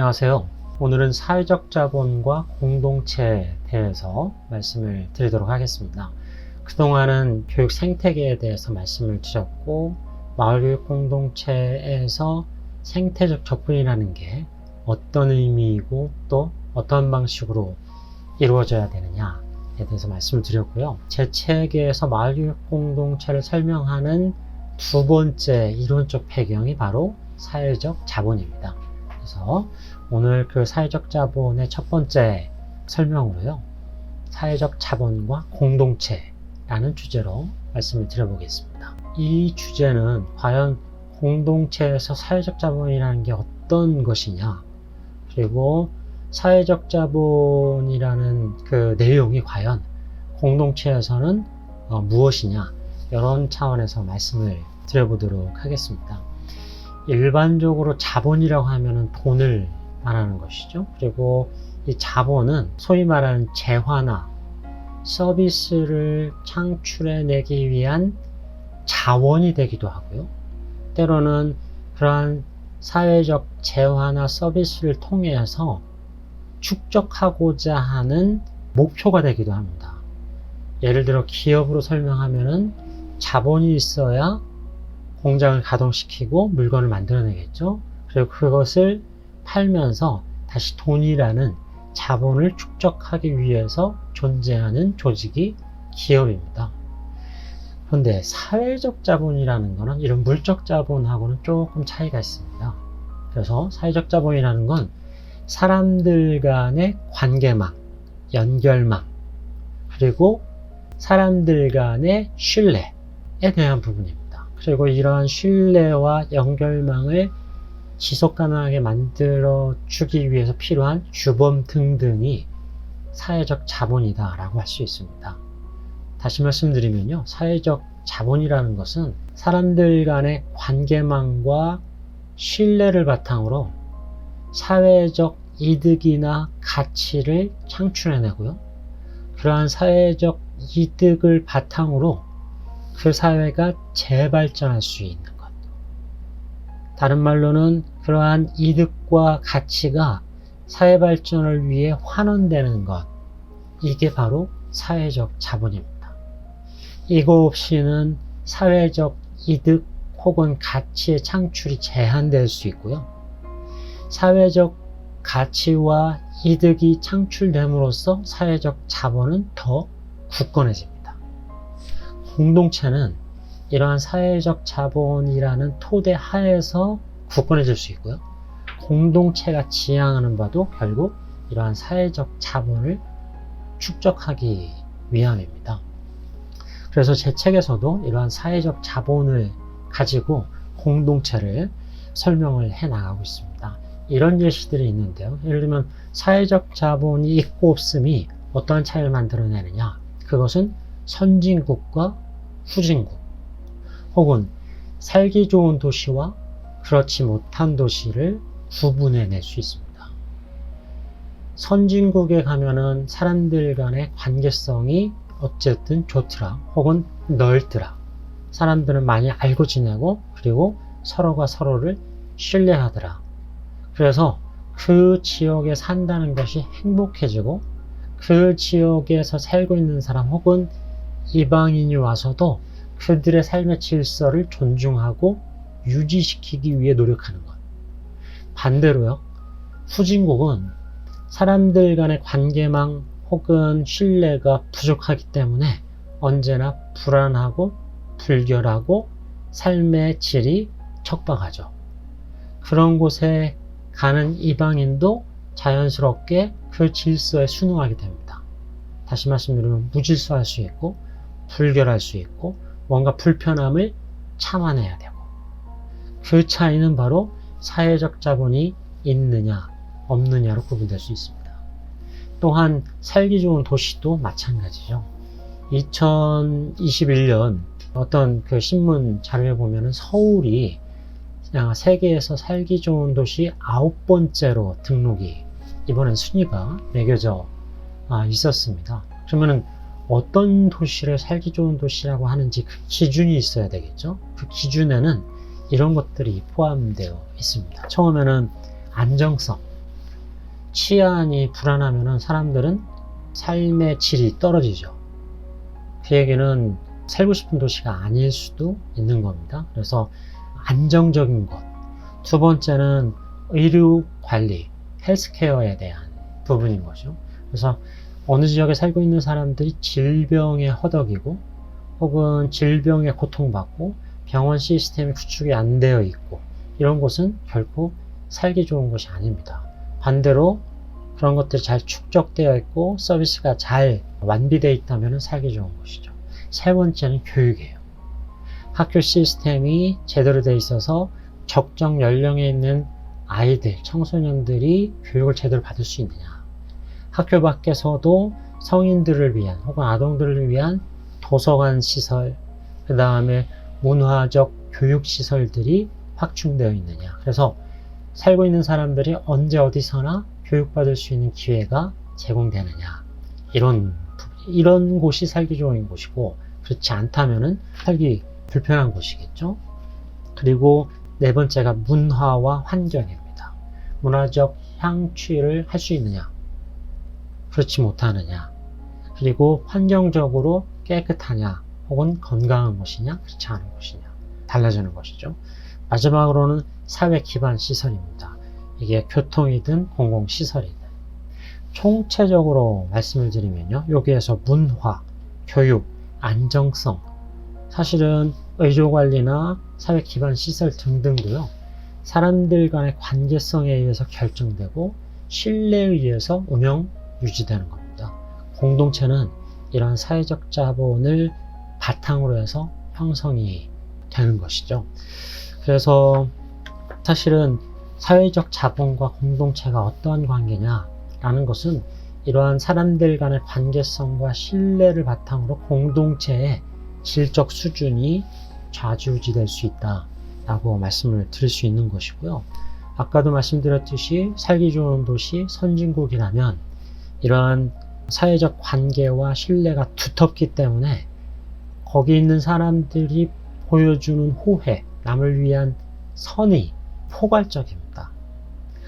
안녕하세요. 오늘은 사회적 자본과 공동체에 대해서 말씀을 드리도록 하겠습니다. 그동안은 교육 생태계에 대해서 말씀을 드렸고, 마을교육 공동체에서 생태적 접근이라는 게 어떤 의미이고 또 어떤 방식으로 이루어져야 되느냐에 대해서 말씀을 드렸고요. 제 책에서 마을교육 공동체를 설명하는 두 번째 이론적 배경이 바로 사회적 자본입니다. 그래서 오늘 그 사회적 자본의 첫 번째 설명으로요, 사회적 자본과 공동체라는 주제로 말씀을 드려보겠습니다. 이 주제는 과연 공동체에서 사회적 자본이라는 게 어떤 것이냐, 그리고 사회적 자본이라는 그 내용이 과연 공동체에서는 무엇이냐, 이런 차원에서 말씀을 드려보도록 하겠습니다. 일반적으로 자본이라고 하면 돈을 말하는 것이죠. 그리고 이 자본은 소위 말하는 재화나 서비스를 창출해내기 위한 자원이 되기도 하고요. 때로는 그러한 사회적 재화나 서비스를 통해서 축적하고자 하는 목표가 되기도 합니다. 예를 들어 기업으로 설명하면은 자본이 있어야 공장을 가동시키고 물건을 만들어내겠죠. 그리고 그것을 팔면서 다시 돈이라는 자본을 축적하기 위해서 존재하는 조직이 기업입니다. 그런데 사회적 자본이라는 것은 이런 물적 자본하고는 조금 차이가 있습니다. 그래서 사회적 자본이라는 건 사람들 간의 관계망, 연결망, 그리고 사람들 간의 신뢰에 대한 부분입니다. 그리고 이러한 신뢰와 연결망을 지속 가능하게 만들어 주기 위해서 필요한 규범 등등이 사회적 자본이다 라고 할 수 있습니다. 다시 말씀드리면요, 사회적 자본이라는 것은 사람들 간의 관계망과 신뢰를 바탕으로 사회적 이득이나 가치를 창출해내고요, 그러한 사회적 이득을 바탕으로 그 사회가 재발전할 수 있는 것. 다른 말로는 그러한 이득과 가치가 사회 발전을 위해 환원되는 것. 이게 바로 사회적 자본입니다. 이거 없이는 사회적 이득 혹은 가치의 창출이 제한될 수 있고요. 사회적 가치와 이득이 창출됨으로써 사회적 자본은 더 굳건해집니다. 공동체는 이러한 사회적 자본이라는 토대 하에서 굳건해질 수 있고요. 공동체가 지향하는 바도 결국 이러한 사회적 자본을 축적하기 위함입니다. 그래서 제 책에서도 이러한 사회적 자본을 가지고 공동체를 설명을 해 나가고 있습니다. 이런 예시들이 있는데요. 예를 들면 사회적 자본이 있고 없음이 어떠한 차이를 만들어내느냐, 그것은 선진국과 후진국, 혹은 살기 좋은 도시와 그렇지 못한 도시를 구분해낼 수 있습니다. 선진국에 가면은 사람들 간의 관계성이 어쨌든 좋더라, 혹은 넓더라. 사람들은 많이 알고 지내고, 그리고 서로가 서로를 신뢰하더라. 그래서 그 지역에 산다는 것이 행복해지고, 그 지역에서 살고 있는 사람 혹은 이방인이 와서도 그들의 삶의 질서를 존중하고 유지시키기 위해 노력하는 것. 반대로요, 후진국은 사람들 간의 관계망 혹은 신뢰가 부족하기 때문에 언제나 불안하고 불결하고 삶의 질이 척박하죠. 그런 곳에 가는 이방인도 자연스럽게 그 질서에 순응하게 됩니다. 다시 말씀드리면 무질서할 수 있고 불결할 수 있고 뭔가 불편함을 참아내야 되고, 그 차이는 바로 사회적 자본이 있느냐 없느냐로 구분될 수 있습니다. 또한 살기 좋은 도시도 마찬가지죠. 2021년 어떤 그 신문 자료에 보면은 서울이 세계에서 살기 좋은 도시 9번째로 등록이 이번엔 순위가 매겨져 있었습니다. 그러면은 어떤 도시를 살기 좋은 도시라고 하는지 그 기준이 있어야 되겠죠. 그 기준에는 이런 것들이 포함되어 있습니다. 처음에는 안정성, 치안이 불안하면은 사람들은 삶의 질이 떨어지죠. 그 얘기는 살고 싶은 도시가 아닐 수도 있는 겁니다. 그래서 안정적인 것. 두 번째는 의료 관리, 헬스케어에 대한 부분인 거죠. 그래서 어느 지역에 살고 있는 사람들이 질병에 허덕이고 혹은 질병에 고통받고 병원 시스템이 구축이 안 되어 있고 이런 곳은 결코 살기 좋은 곳이 아닙니다. 반대로 그런 것들이 잘 축적되어 있고 서비스가 잘 완비되어 있다면 살기 좋은 곳이죠. 세 번째는 교육이에요. 학교 시스템이 제대로 되어 있어서 적정 연령에 있는 아이들, 청소년들이 교육을 제대로 받을 수 있느냐. 학교 밖에서도 성인들을 위한 혹은 아동들을 위한 도서관 시설, 그 다음에 문화적 교육 시설들이 확충되어 있느냐. 그래서 살고 있는 사람들이 언제 어디서나 교육받을 수 있는 기회가 제공되느냐. 이런 곳이 살기 좋은 곳이고, 그렇지 않다면은 살기 불편한 곳이겠죠. 그리고 네 번째가 문화와 환경입니다. 문화적 향취를 할 수 있느냐, 그렇지 못하느냐, 그리고 환경적으로 깨끗하냐, 혹은 건강한 곳이냐, 그렇지 않은 곳이냐, 달라지는 것이죠. 마지막으로는 사회 기반 시설입니다. 이게 교통이든 공공시설이든. 총체적으로 말씀을 드리면요, 여기에서 문화, 교육, 안정성, 사실은 의료관리나 사회 기반 시설 등등도요, 사람들 간의 관계성에 의해서 결정되고 신뢰에 의해서 운영, 유지되는 겁니다. 공동체는 이러한 사회적 자본을 바탕으로 해서 형성이 되는 것이죠. 그래서 사실은 사회적 자본과 공동체가 어떠한 관계냐라는 것은 이러한 사람들 간의 관계성과 신뢰를 바탕으로 공동체의 질적 수준이 좌지우지될 수 있다라고 말씀을 드릴 수 있는 것이고요. 아까도 말씀드렸듯이 살기 좋은 도시 선진국이라면 이러한 사회적 관계와 신뢰가 두텁기 때문에 거기 있는 사람들이 보여주는 호혜, 남을 위한 선의 포괄적입니다.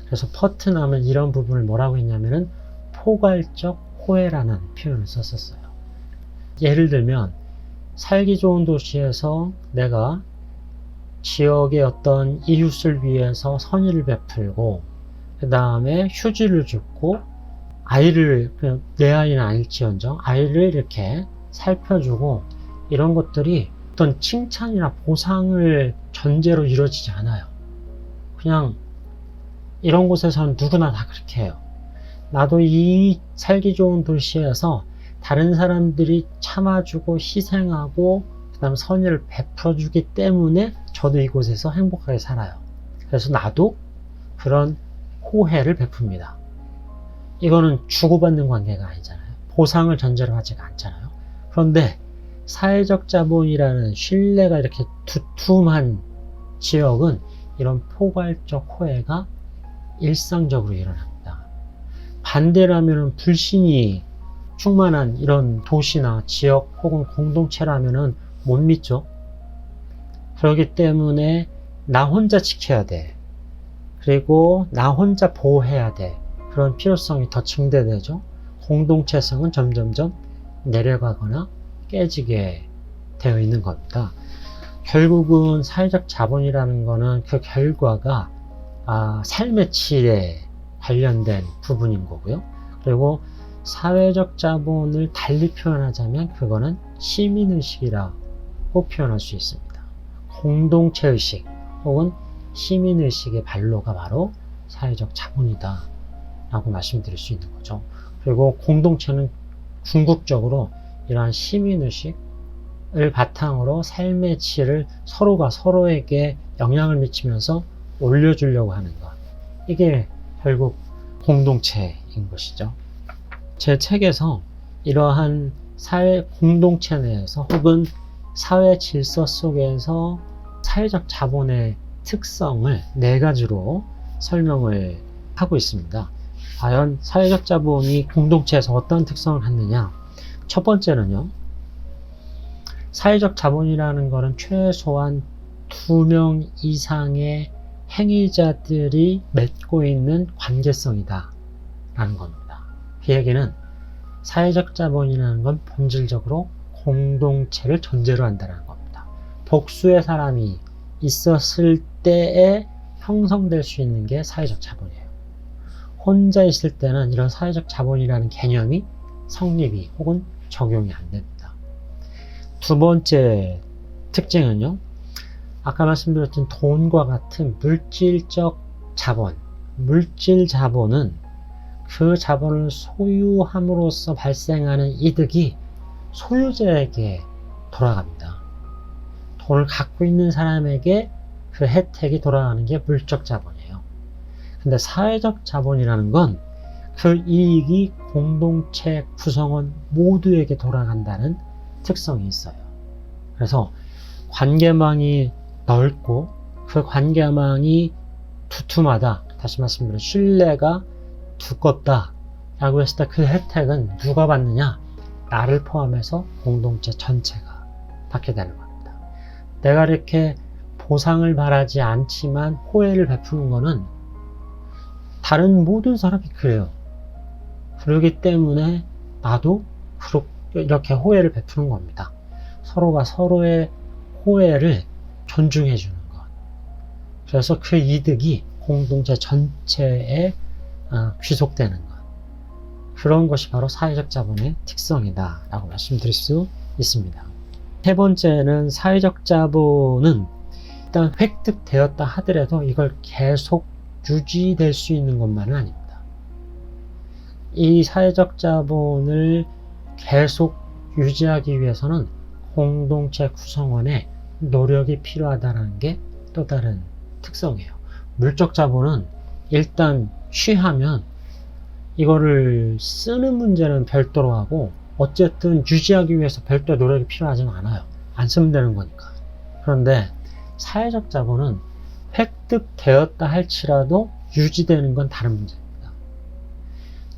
그래서 퍼트남은 이런 부분을 뭐라고 했냐면은 포괄적 호혜라는 표현을 썼었어요. 예를 들면 살기 좋은 도시에서 내가 지역의 어떤 이웃을 위해서 선의를 베풀고 그 다음에 휴지를 줍고 아이를, 내 아이는 아닐지언정 아이를 이렇게 살펴주고 이런 것들이 어떤 칭찬이나 보상을 전제로 이루어지지 않아요. 그냥 이런 곳에서는 누구나 다 그렇게 해요. 나도 이 살기 좋은 도시에서 다른 사람들이 참아주고 희생하고 그 다음 선의를 베풀어주기 때문에 저도 이곳에서 행복하게 살아요. 그래서 나도 그런 호혜를 베풉니다. 이거는 주고받는 관계가 아니잖아요. 보상을 전제로 하지가 않잖아요. 그런데 사회적 자본이라는 신뢰가 이렇게 두툼한 지역은 이런 포괄적 호혜가 일상적으로 일어납니다. 반대라면 불신이 충만한 이런 도시나 지역 혹은 공동체라면 못 믿죠. 그렇기 때문에 나 혼자 지켜야 돼. 그리고 나 혼자 보호해야 돼. 그런 필요성이 더 증대되죠. 공동체성은 점점점 내려가거나 깨지게 되어 있는 겁니다. 결국은 사회적 자본이라는 것은 그 결과가 삶의 질에 관련된 부분인 거고요. 그리고 사회적 자본을 달리 표현하자면 그거는 시민의식이라고 표현할 수 있습니다. 공동체의식 혹은 시민의식의 발로가 바로 사회적 자본이다 라고 말씀드릴 수 있는 거죠. 그리고 공동체는 궁극적으로 이러한 시민의식을 바탕으로 삶의 질을 서로가 서로에게 영향을 미치면서 올려주려고 하는 것, 이게 결국 공동체인 것이죠. 제 책에서 이러한 사회 공동체 내에서 혹은 사회 질서 속에서 사회적 자본의 특성을 4가지로 설명을 하고 있습니다. 과연 사회적 자본이 공동체에서 어떤 특성을 갖느냐? 첫 번째는요, 사회적 자본이라는 것은 최소한 2명 이상의 행위자들이 맺고 있는 관계성이다 라는 겁니다. 그 얘기는 사회적 자본이라는 건 본질적으로 공동체를 전제로 한다는 겁니다. 복수의 사람이 있었을 때에 형성될 수 있는 게 사회적 자본이에요. 혼자 있을 때는 이런 사회적 자본이라는 개념이 성립이 혹은 적용이 안 됩니다. 두 번째 특징은요, 아까 말씀드렸던 돈과 같은 물질적 자본, 물질 자본은 그 자본을 소유함으로써 발생하는 이득이 소유자에게 돌아갑니다. 돈을 갖고 있는 사람에게 그 혜택이 돌아가는 게 물적 자본이에요. 근데 사회적 자본이라는 건 그 이익이 공동체 구성원 모두에게 돌아간다는 특성이 있어요. 그래서 관계망이 넓고 그 관계망이 두툼하다, 다시 말씀드리면 신뢰가 두껍다 라고 했을 때 그 혜택은 누가 받느냐? 나를 포함해서 공동체 전체가 받게 되는 겁니다. 내가 이렇게 보상을 바라지 않지만 호혜를 베푸는 거는 다른 모든 사람이 그래요. 그러기 때문에 나도 이렇게 호혜를 베푸는 겁니다. 서로가 서로의 호혜를 존중해 주는 것. 그래서 그 이득이 공동체 전체에 귀속되는 것. 그런 것이 바로 사회적 자본의 특성이다 라고 말씀드릴 수 있습니다. 세 번째는 사회적 자본은 일단 획득되었다 하더라도 이걸 계속 유지될 수 있는 것만은 아닙니다. 이 사회적 자본을 계속 유지하기 위해서는 공동체 구성원의 노력이 필요하다는 게 또 다른 특성이에요. 물적 자본은 일단 취하면 이거를 쓰는 문제는 별도로 하고 어쨌든 유지하기 위해서 별도의 노력이 필요하지는 않아요. 안 쓰면 되는 거니까. 그런데 사회적 자본은 획득되었다 할지라도 유지되는 건 다른 문제입니다.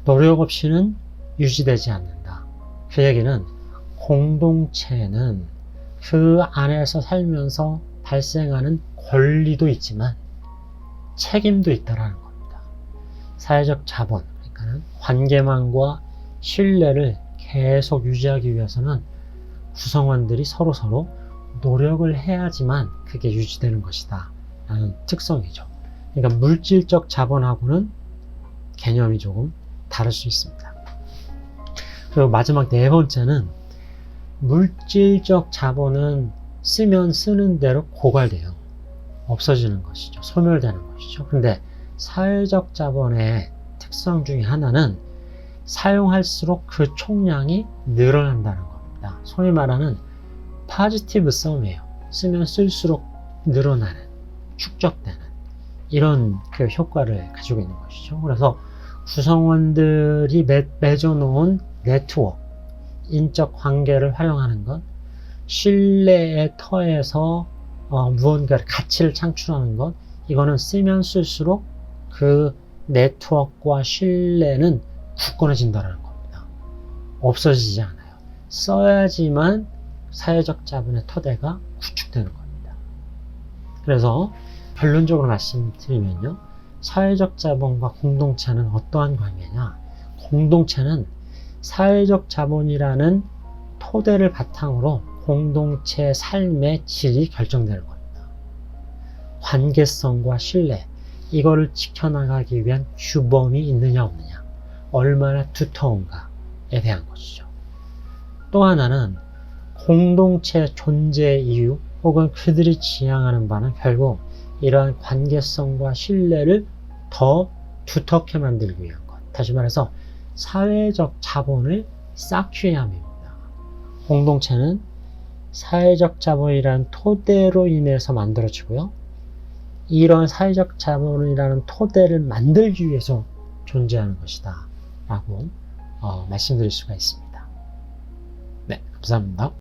노력 없이는 유지되지 않는다. 그 얘기는 공동체는 그 안에서 살면서 발생하는 권리도 있지만 책임도 있다라는 겁니다. 사회적 자본, 그러니까 관계망과 신뢰를 계속 유지하기 위해서는 구성원들이 서로 노력을 해야지만 그게 유지되는 것이다 라는 특성이죠. 그러니까 물질적 자본하고는 개념이 조금 다를 수 있습니다. 그리고 마지막 네 번째는 물질적 자본은 쓰면 쓰는 대로 고갈돼요. 없어지는 것이죠. 소멸되는 것이죠. 근데 사회적 자본의 특성 중에 하나는 사용할수록 그 총량이 늘어난다는 겁니다. 소위 말하는 포지티브 썸이에요. 쓰면 쓸수록 늘어나는, 축적되는 이런 그 효과를 가지고 있는 것이죠. 그래서 구성원들이 맺어놓은 네트워크, 인적 관계를 활용하는 것, 신뢰의 터에서 무언가 가치를 창출하는 것, 이거는 쓰면 쓸수록 그 네트워크와 신뢰는 굳건해진다는 겁니다. 없어지지 않아요. 써야지만 사회적 자본의 토대가 구축되는 겁니다. 그래서 결론적으로 말씀드리면요, 사회적 자본과 공동체는 어떠한 관계냐? 공동체는 사회적 자본이라는 토대를 바탕으로 공동체 삶의 질이 결정되는 겁니다. 관계성과 신뢰, 이거를 지켜나가기 위한 규범이 있느냐 없느냐, 얼마나 두터운가에 대한 것이죠. 또 하나는 공동체 존재 이유 혹은 그들이 지향하는 바는 결국 이러한 관계성과 신뢰를 더 두텁게 만들기 위한 것. 다시 말해서 사회적 자본을 쌓기 위함입니다. 공동체는 사회적 자본이라는 토대로 인해서 만들어지고요. 이런 사회적 자본이라는 토대를 만들기 위해서 존재하는 것이다 라고 말씀드릴 수가 있습니다. 네, 감사합니다.